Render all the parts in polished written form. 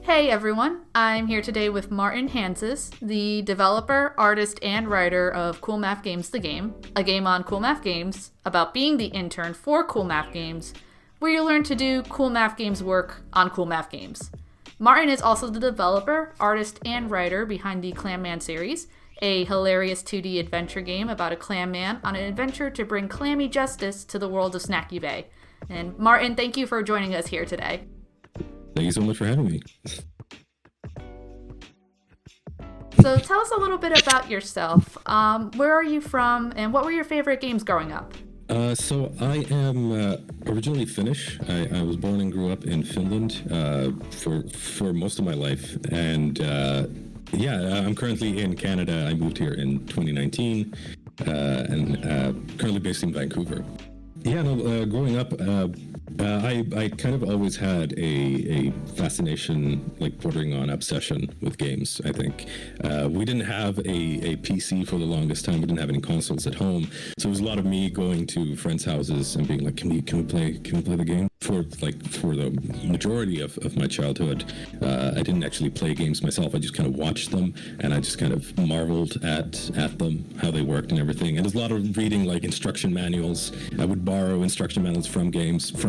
Hey everyone, I'm here today with Martin Hanses, the developer, artist, and writer of Coolmath Games the Game, a game on Coolmath Games about being the intern for Coolmath Games, where you learn to do Coolmath Games work on Coolmath Games. Martin is also the developer, artist, and writer behind the Clam Man series, a hilarious 2D adventure game about a clam man on an adventure to bring clammy justice to the world of Snacky Bay. And Martin, thank you for joining us here today. Thank you so much for having me. So tell us a little bit about yourself. Where are you from, and what were your favorite games growing up? So I am originally Finnish. I was born and grew up in Finland for most of my life, and I'm currently in Canada. I moved here in 2019, and currently based in Vancouver. Growing up, I kind of always had a fascination, like bordering on obsession with games, I think. We didn't have a PC for the longest time. We didn't have any consoles at home. So it was a lot of me going to friends' houses and being like, can we play the game? For the majority of my childhood, I didn't actually play games myself. I just kind of watched them, and I just kind of marveled at them, how they worked and everything. And there's a lot of reading, like instruction manuals. I would borrow instruction manuals from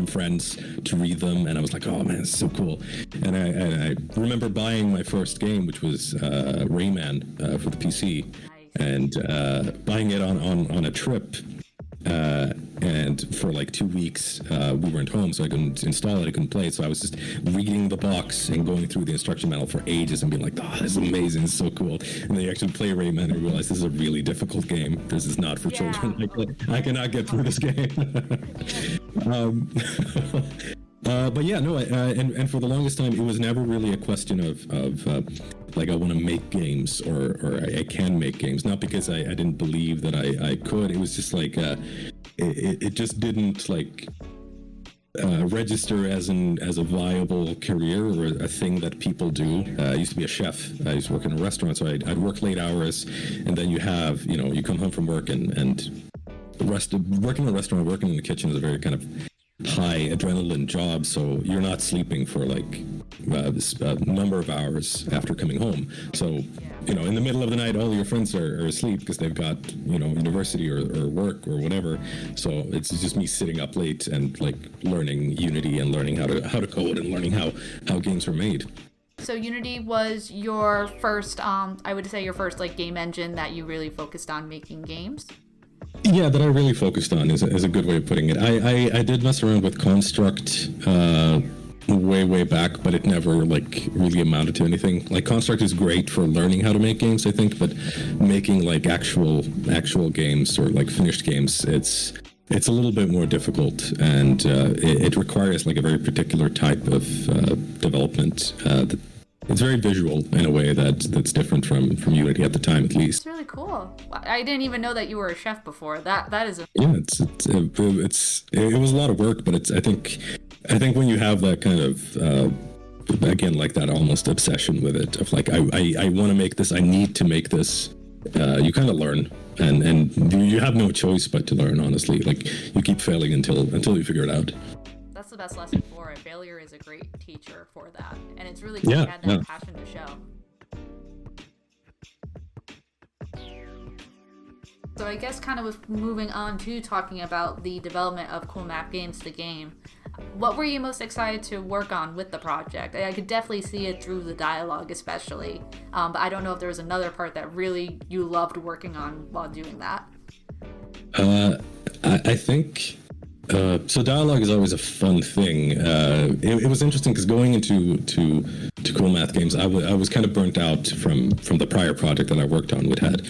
friends to read them, and I was like, oh man, it's so cool. And I remember buying my first game, which was Rayman for the PC, and buying it on a trip. And for like 2 weeks, we weren't home, so I couldn't install it, I couldn't play it, so I was just reading the box and going through the instruction manual for ages and being like, oh, this is amazing, it's so cool. And then you actually play Rayman and realize this is a really difficult game. This is not for children. I cannot get through this game. And for the longest time, it was never really a question of like I want to make games or I can make games. Not because I didn't believe that I could. It was just like it just didn't like register as a viable career or a thing that people do. I used to be a chef. I used to work in a restaurant, so I'd work late hours, and then you come home from work and working in a restaurant, working in the kitchen is a very kind of high adrenaline job, so you're not sleeping for like this number of hours after coming home. So in the middle of the night, all your friends are asleep because they've got university or work or whatever. So it's just me sitting up late and like learning Unity and learning how to code and learning how games were made. So Unity was your first, I would say your first like game engine that you really focused on making games? Yeah, that I really focused on is a good way of putting it. I did mess around with Construct way back, but it never like really amounted to anything. Like Construct is great for learning how to make games, I think, but making like actual games or like finished games, it's a little bit more difficult, and it requires like a very particular type of development. It's very visual in a way that's different from Unity at the time, at least. It's really cool. I didn't even know that you were a chef before. That is. It was a lot of work, but I think when you have that kind of again, like that almost obsession with it of like I want to make this, I need to make this. You kind of learn, and you have no choice but to learn. Honestly, like you keep failing until you figure it out. That's the best lesson for it. Failure is a great teacher for that, and it's really cool you had that passion to show. So I guess kind of with moving on to talking about the development of Coolmath Games the game, what were you most excited to work on with the project? I could definitely see it through the dialogue especially, but I don't know if there was another part that really you loved working on while doing that. I think so dialogue is always a fun thing. It was interesting because going into Coolmath Games, I was kind of burnt out from the prior project that I worked on, which had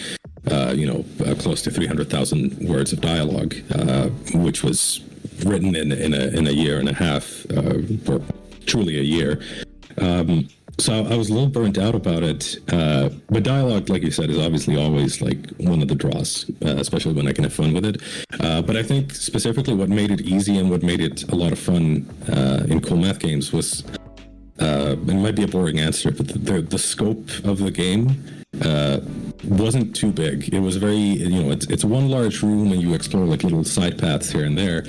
close to 300,000 words of dialogue, which was written in a year and a half, or truly a year. So I was a little burnt out about it, but dialogue, like you said, is obviously always like one of the draws, especially when I can have fun with it. But I think specifically what made it easy and what made it a lot of fun in Coolmath Games was, it might be a boring answer, but the scope of the game wasn't too big. It was very, it's one large room and you explore like little side paths here and there.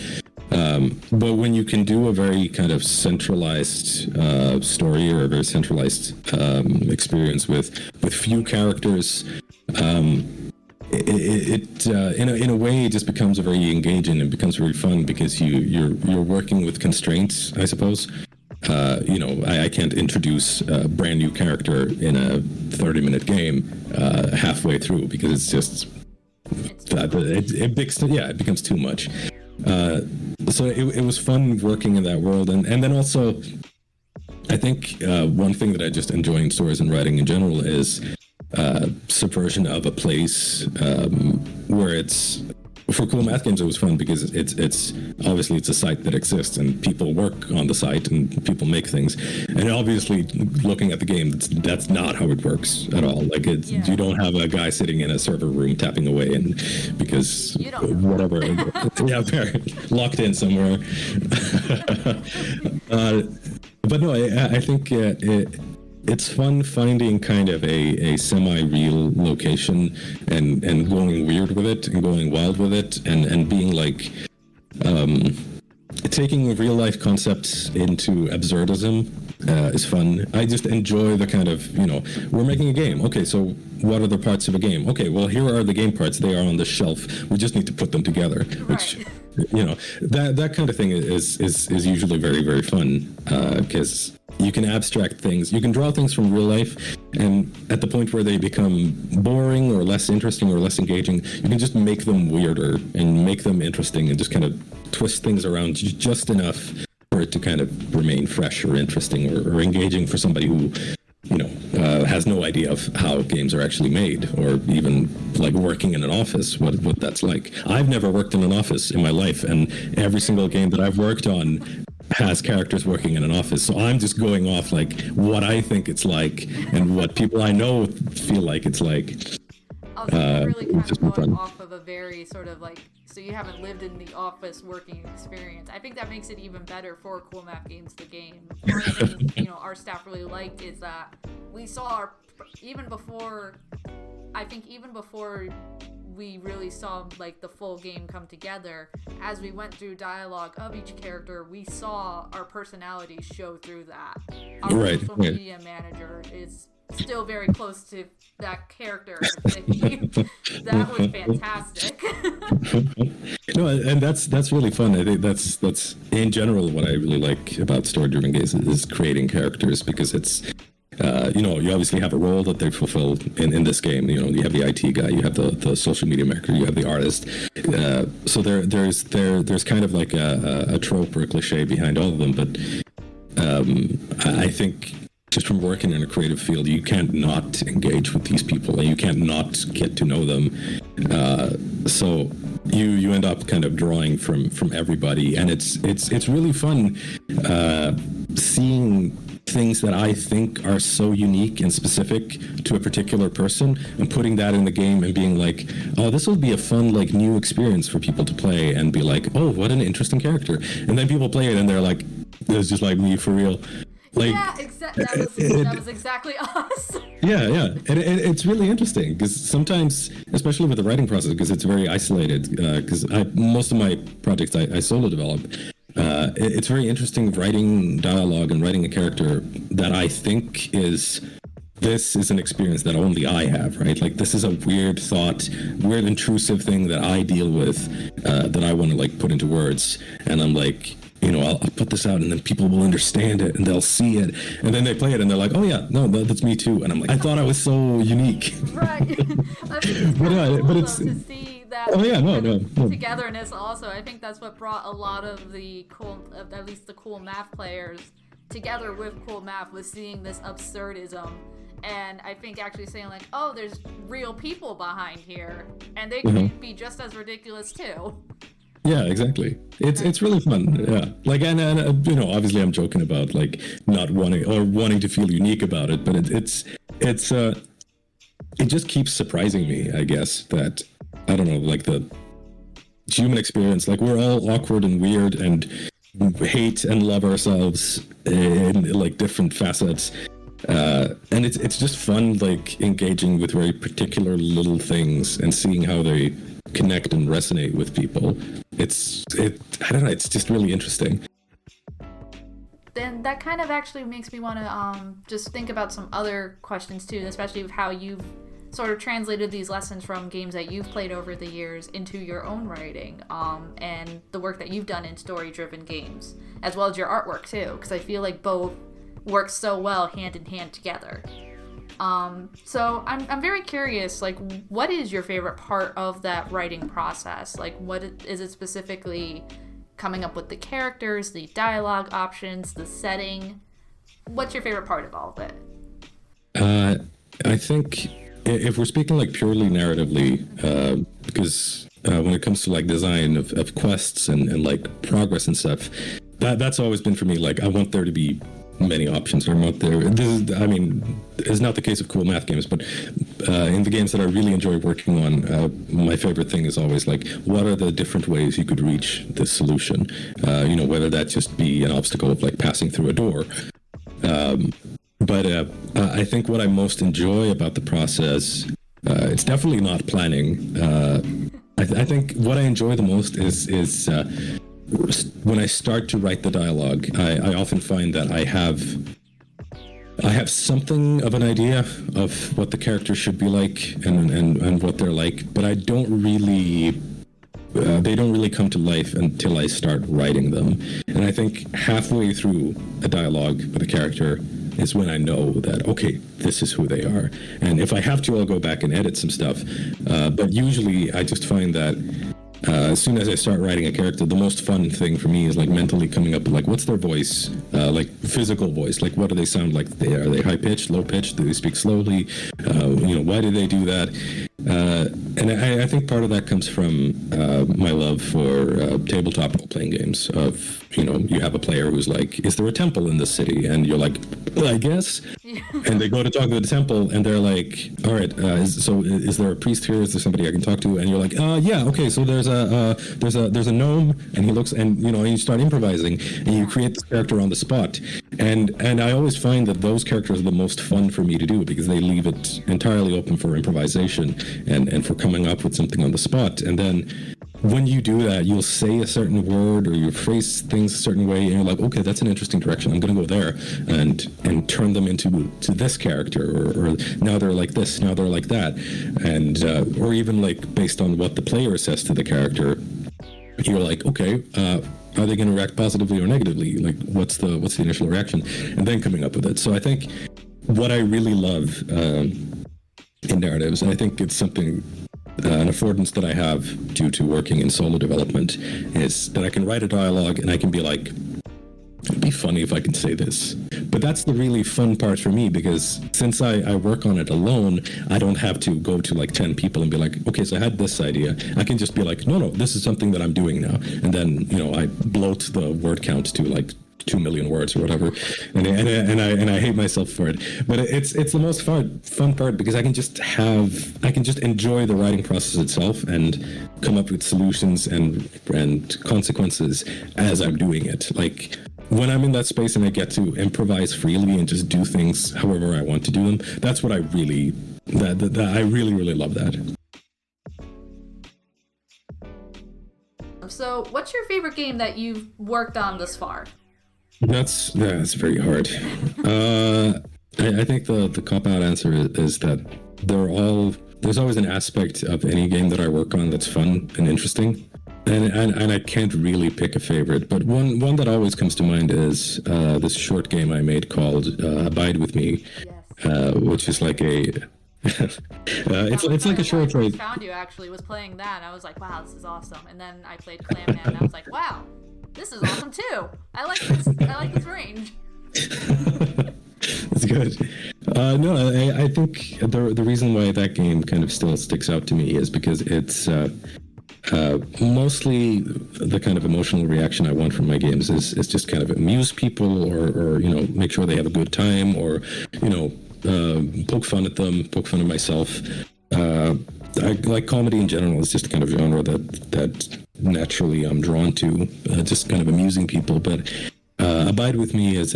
But when you can do a very kind of centralized story or a very centralized experience with few characters, in a way it just becomes very engaging and becomes very fun because you're working with constraints, I suppose. I can't introduce a brand new character in a 30-minute game halfway through because it's just it becomes too much. So it was fun working in that world, and then also I think one thing that I just enjoy in stories and writing in general is subversion of a place where it's. For Coolmath Games, it was fun because it's obviously it's a site that exists and people work on the site and people make things. And obviously, looking at the game, that's not how it works at all. Like you don't have a guy sitting in a server room tapping away and because whatever, locked in somewhere. But no, I think it's fun finding kind of a semi-real location and going weird with it and going wild with it and being like taking real life concepts into absurdism is fun. I just enjoy the kind of, we're making a game. Okay, so what are the parts of a game? Okay, well, here are the game parts. They are on the shelf. We just need to put them together, which, that kind of thing is usually very, very fun because you can abstract things. You can draw things from real life, and at the point where they become boring or less interesting or less engaging, you can just make them weirder and make them interesting and just kind of twist things around just enough for it to kind of remain fresh or interesting or engaging for somebody who, has no idea of how games are actually made or even like working in an office, what that's like. I've never worked in an office in my life, and every single game that I've worked on has characters working in an office, so I'm just going off like what I think it's like and what people I know feel like it's like. Really kind of going off of a very sort of like, so you haven't lived in the office working experience. I think that makes it even better for Coolmath Games, the game. One thing, our staff really liked is that we saw even before we really saw like the full game come together, as we went through dialogue of each character, we saw our personalities show through that. Our social media manager is still very close to that character. That was fantastic. No, and that's really fun. I think that's in general what I really like about story-driven games is creating characters, because it's you obviously have a role that they fulfill in this game. You have the IT guy, you have the social media maker, you have the artist. So there's kind of like a trope or a cliche behind all of them. But I think just from working in a creative field, you can't not engage with these people and you can't not get to know them. So you end up kind of drawing from everybody, and it's really fun seeing things that I think are so unique and specific to a particular person and putting that in the game and being like, oh, this will be a fun like new experience for people to play and be like, oh, what an interesting character. And then people play it and they're like, it's just like me for real. Like, yeah, that was exactly us. Yeah. And it's really interesting because sometimes, especially with the writing process, because it's very isolated, because most of my projects I solo develop, it's very interesting writing dialogue and writing a character that I think this is an experience that only I have, right? Like, this is a weird thought, weird intrusive thing that I deal with, that I want to like put into words. And I'm like, I'll put this out and then people will understand it and they'll see it. And then they play it and they're like, oh yeah, no, that's me too. And I'm like, I thought I was so unique. Right. I mean, but it's to see that togetherness also. I think that's what brought a lot of at least the cool math players together with Cool Math, was seeing this absurdism. And I think actually saying like, oh, there's real people behind here and they could be just as ridiculous too. Yeah, exactly. It's really fun. Yeah, like and obviously I'm joking about like not wanting to feel unique about it, but it just keeps surprising me. I guess that I don't know, like the human experience. Like, we're all awkward and weird and hate and love ourselves in like different facets, and it's just fun like engaging with very particular little things and seeing how they connect and resonate with people. I don't know, it's just really interesting. Then that kind of actually makes me want to just think about some other questions too, especially of how you've sort of translated these lessons from games that you've played over the years into your own writing, and the work that you've done in story-driven games, as well as your artwork too, because I feel like both work so well hand in hand together. So I'm very curious, like, what is your favorite part of that writing process? Like, what is it specifically? Coming up with the characters, the dialogue options, the setting. What's your favorite part of all of it? I think if we're speaking like purely narratively, because when it comes to like design of quests and like progress and stuff, that's always been for me, like, I want there to be many options. It's not the case of Coolmath Games, but in the games that I really enjoy working on, my favorite thing is always like, what are the different ways you could reach this solution? Whether that just be an obstacle of like passing through a door. But I think what I most enjoy about the process, it's definitely not planning. I think what I enjoy the most is when I start to write the dialogue. I often find that I have something of an idea of what the character should be like and what they're like, but I don't really they don't really come to life until I start writing them. And I think halfway through a dialogue with a character is when I know that, okay, this is who they are. And if I have to, I'll go back and edit some stuff. But usually I just find that as soon as I start writing a character, the most fun thing for me is like mentally coming up with like, what's their voice, like physical voice, like what do they sound like? Are they high pitched, low pitched? Do they speak slowly? Why do they do that? And I think part of that comes from my love for tabletop role-playing games. Of you have a player who's like, is there a temple in this city? And you're like, well, I guess. And they go to talk to the temple, and they're like, all right, is there a priest here? Is there somebody I can talk to? And you're like, yeah, okay. So there's a gnome, and he looks, and you start improvising, and you create this character on the spot. And I always find that those characters are the most fun for me to do, because they leave it entirely open for improvisation and for coming up with something on the spot. And then when you do that, you'll say a certain word or you phrase things a certain way, and you're like, okay, that's an interesting direction. I'm going to go there and turn them into this character, or now they're like this, now they're like that, and or even like based on what the player says to the character, you're like, okay, are they going to react positively or negatively? Like, what's the initial reaction, and then coming up with it. So I think what I really love in narratives, and I think it's something. An affordance that I have due to working in solo development is that I can write a dialogue and I can be like, it'd be funny if I can say this. But that's the really fun part for me, because since I work on it alone, I don't have to go to like 10 people and be like, okay, so I had this idea. I can just be like, no, this is something that I'm doing now. And then, I bloat the word count to like 2 million words or whatever, and I hate myself for it. But it's the most fun part, because I can just enjoy the writing process itself and come up with solutions and consequences as I'm doing it. Like when I'm in that space and I get to improvise freely and just do things however I want to do them, that's what I really I really love that. So, what's your favorite game that you've worked on thus far? That's very hard. I think the cop-out answer is that there's always an aspect of any game that I work on that's fun and interesting, and I can't really pick a favorite. But one that always comes to mind is this short game I made called Abide With Me, which is like a it's like a short trade. I found you actually was playing that, and I was like, wow, this is awesome. And then I played Clam Man, and I was like, wow, this is awesome too. I like this range. It's good. I think the reason why that game kind of still sticks out to me is because it's mostly the kind of emotional reaction I want from my games is just kind of amuse people, or make sure they have a good time, or poke fun at them, poke fun at myself. I like comedy in general. It's just a kind of genre that naturally I'm drawn to, just kind of amusing people. But Abide With Me is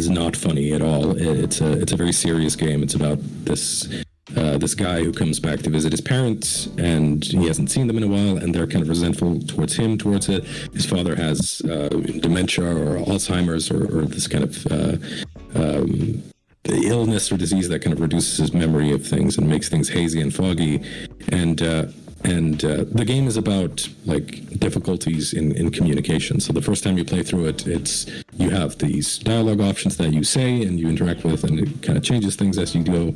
not funny at all. It's a very serious game. It's about this this guy who comes back to visit his parents, and he hasn't seen them in a while, and they're kind of resentful towards it. His father has dementia or Alzheimer's or this kind of illness or disease that kind of reduces his memory of things and makes things hazy and foggy. And the game is about like difficulties in communication. So the first time you play through it, you have these dialogue options that you say and you interact with, and it kind of changes things as you go.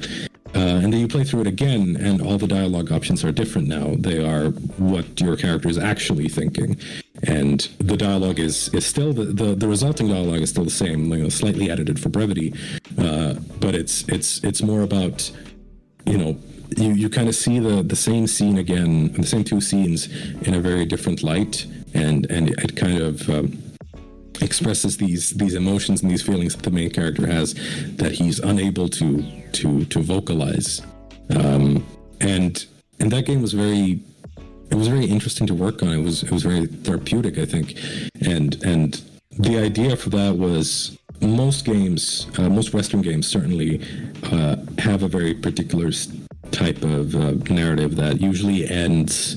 And then you play through it again, and all the dialogue options are different now. They are what your character is actually thinking. And the dialogue is still, the resulting dialogue is still the same, slightly edited for brevity. But it's more about, you kind of see the same scene again, the same two scenes in a very different light, and it kind of expresses these emotions and these feelings that the main character has that he's unable to vocalize. And that game was very interesting to work on. It was very therapeutic, I think, and the idea for that was most games, most Western games certainly have a very particular type of narrative that usually ends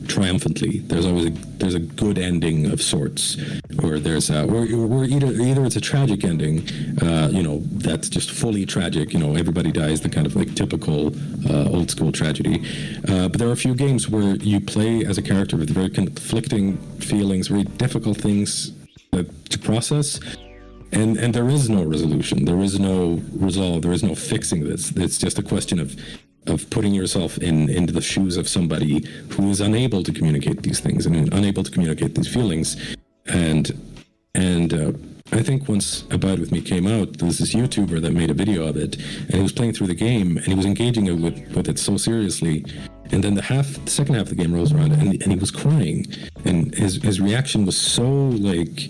triumphantly. There's a good ending of sorts, or there's or either it's a tragic ending, that's just fully tragic. Everybody dies, the kind of like typical old school tragedy. But there are a few games where you play as a character with very conflicting feelings, very difficult things to process. And there is no resolution. There is no resolve. There is no fixing this. It's just a question of putting yourself into the shoes of somebody who is unable to communicate these things and unable to communicate these feelings. And I think once Abide With Me came out, there was this YouTuber that made a video of it, and he was playing through the game, and he was engaging with it so seriously. And then the second half of the game rolls around, and he was crying, and his reaction was so like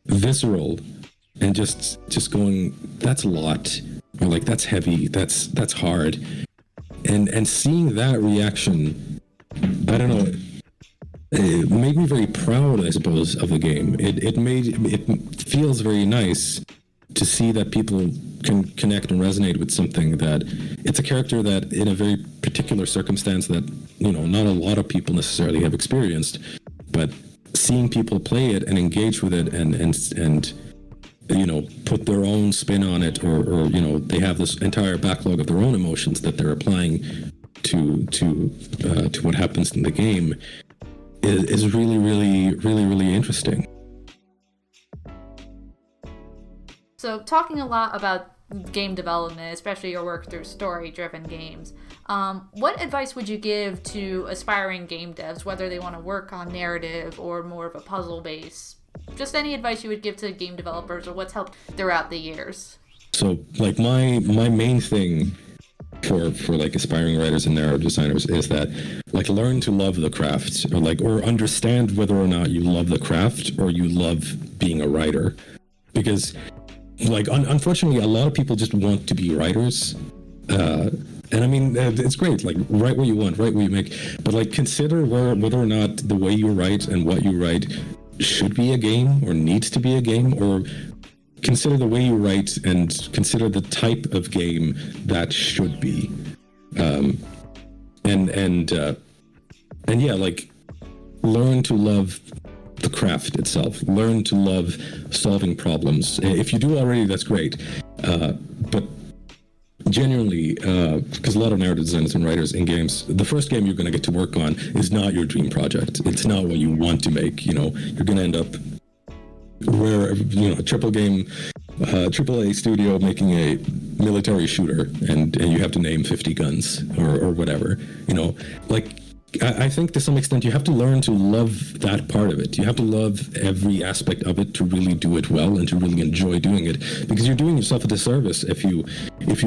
visceral, and just going, that's a lot, or like that's heavy, that's hard, and seeing that reaction, I don't know, it made me very proud, I suppose, of the game. It feels very nice to see that people can connect and resonate with something, that it's a character that in a very particular circumstance that not a lot of people necessarily have experienced, but seeing people play it and engage with it and put their own spin on it, or they have this entire backlog of their own emotions that they're applying to what happens in the game is really, really, really, really interesting. So talking a lot about game development, especially your work through story-driven games, what advice would you give to aspiring game devs, whether they want to work on narrative or more of a puzzle base? Just any advice you would give to game developers, or what's helped throughout the years? So like my main thing for like aspiring writers and narrative designers is that like learn to love the craft, or understand whether or not you love the craft or you love being a writer. Because like unfortunately a lot of people just want to be writers, and I mean it's great, like write what you want, write what you make, but like consider whether or not the way you write and what you write should be a game or needs to be a game, or consider the way you write and consider the type of game that should be. And yeah, like learn to love the craft itself. Learn to love solving problems. If you do already, that's great. But genuinely, because a lot of narrative designers and writers in games, the first game you're going to get to work on is not your dream project. It's not what you want to make. You're going to end up where a triple A studio making a military shooter, and you have to name 50 guns or whatever. I think to some extent you have to learn to love that part of it. You have to love every aspect of it to really do it well and to really enjoy doing it, because you're doing yourself a disservice if you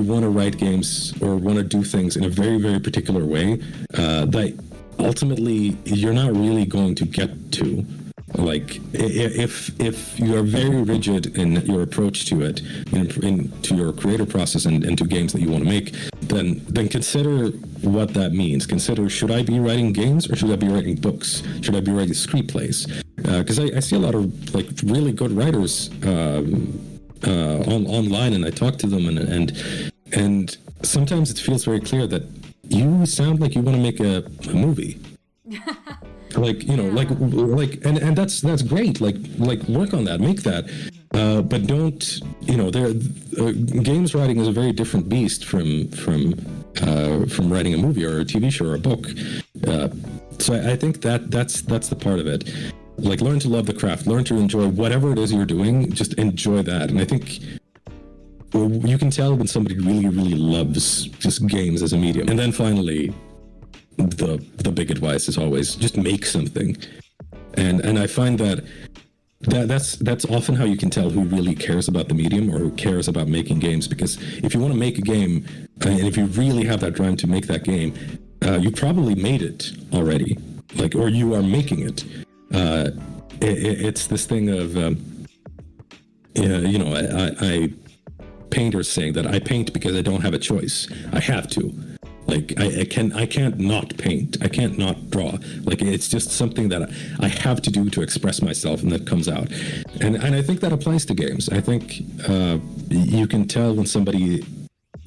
want to write games or want to do things in a very, very particular way that ultimately you're not really going to get to. Like if you are very rigid in your approach to it, to your creative process and to games that you want to make, then consider what that means. Consider, should I be writing games or should I be writing books? Should I be writing screenplays? Because I see a lot of like really good writers online, and I talk to them, and sometimes it feels very clear that you sound like you want to make a movie. Like, you know, and that's great. Like work on that, make that. But don't, you know, games writing is a very different beast from writing a movie or a TV show or a book. So I think that's the part of it. Like, learn to love the craft, learn to enjoy whatever it is you're doing, just enjoy that. And I think you can tell when somebody really, really loves just games as a medium. And then finally, the big advice is always just make something. And I find that's often how you can tell who really cares about the medium or who cares about making games. Because if you want to make a game, and if you really have that drive to make that game, you probably made it already, like, or you are making it. It's this thing of, you know, I painters saying that I paint because I don't have a choice. I have to. Like, I can't not paint. I can't not draw. Like, it's just something that I have to do to express myself, and that comes out. And I think that applies to games. I think you can tell when somebody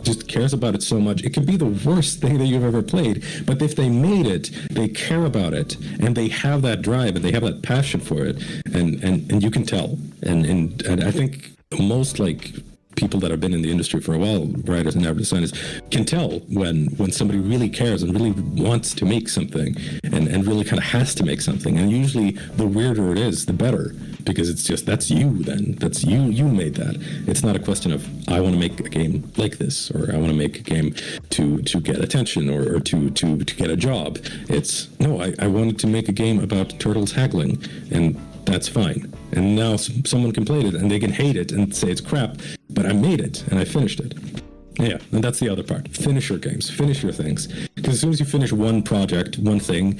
just cares about it so much. It can be the worst thing that you've ever played, but if they made it, they care about it, and they have that drive, and they have that passion for it, and you can tell. And I think most, like, people that have been in the industry for a while, writers and narrative designers, can tell when somebody really cares and really wants to make something and really kind of has to make something. And usually the weirder it is, the better, because it's just, that's you then. That's you made that. It's not a question of, I want to make a game like this, or I want to make a game to get attention or to get a job. It's, no, I wanted to make a game about turtles haggling, and that's fine. And now someone can play it and they can hate it and say it's crap, but I made it and I finished it. Yeah, and that's the other part. Finish your games, finish your things. Because as soon as you finish one project, one thing,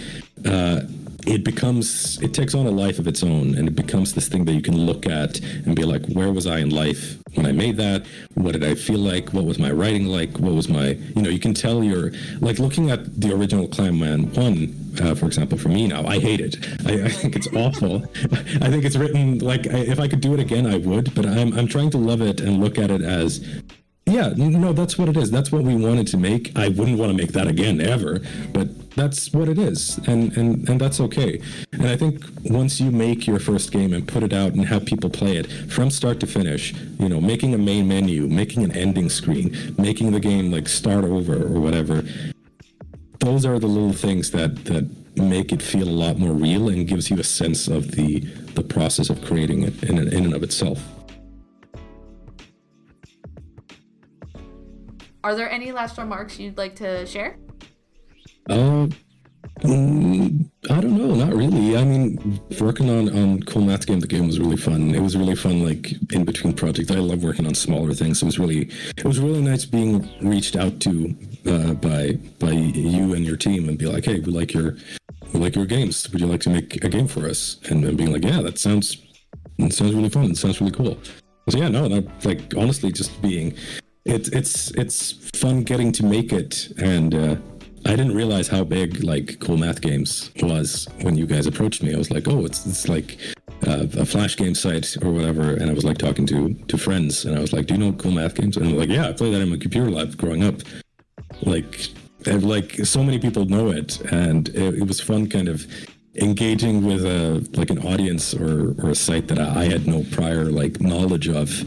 it takes on a life of its own, and it becomes this thing that you can look at and be like, where was I in life when I made that? What did I feel like? What was my writing like? What was my, you know, you can tell like looking at the original Clam Man 1, for example, for me now, I hate it. I think it's awful. I think it's written, like, if I could do it again, I would, but I'm trying to love it and look at it as, yeah, no, that's what it is. That's what we wanted to make. I wouldn't want to make that again, ever, but that's what it is, and that's okay. And I think once you make your first game and put it out and have people play it from start to finish, you know, making a main menu, making an ending screen, making the game like start over or whatever, those are the little things that make it feel a lot more real and gives you a sense of the process of creating it in and of itself. Are there any last remarks you'd like to share? I don't know, not really. I mean, working on Coolmath Game, the game was really fun. It was really fun, like, in between projects. I love working on smaller things. It was really nice being reached out to by you and your team and be like, hey, we like your games. Would you like to make a game for us? And being like, yeah, that sounds really fun. It sounds really cool. So yeah, no, like, honestly, just being, it's fun getting to make it. And I didn't realize how big, like, Coolmath Games was when you guys approached me. I was like, oh, it's like a Flash game site or whatever. And I was like talking to friends, and I was like, do you know Coolmath Games? And they're like, yeah, I played that in my computer lab growing up. Like so many people know it, and it was fun kind of engaging with an audience or a site that I had no prior, like, knowledge of.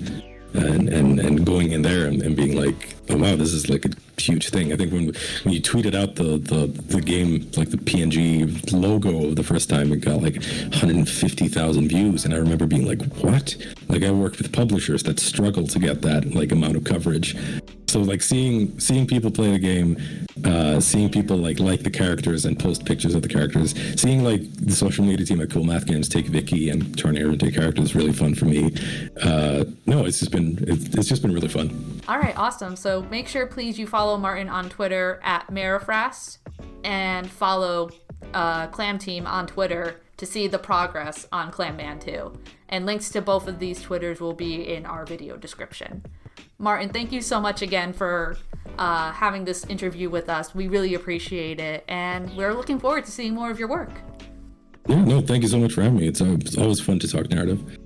And going in there and being like, oh wow, this is like a huge thing. I think when you tweeted out the game, like the PNG logo the first time, it got like 150,000 views, and I remember being like, what? Like, I worked with publishers that struggle to get that, like, amount of coverage. So, like, seeing people play the game, seeing people like the characters and post pictures of the characters, seeing, like, the social media team at Coolmath Games take Vicky and turn her into a character is really fun for me. No, it's just been really fun. All right, awesome. So make sure, please, you follow Martin on Twitter at Marifrast, and follow Clam Team on Twitter to see the progress on Clam Man 2. And links to both of these Twitters will be in our video description. Martin, thank you so much again for having this interview with us. We really appreciate it, and we're looking forward to seeing more of your work. Yeah, no, thank you so much for having me. It's always fun to talk narrative.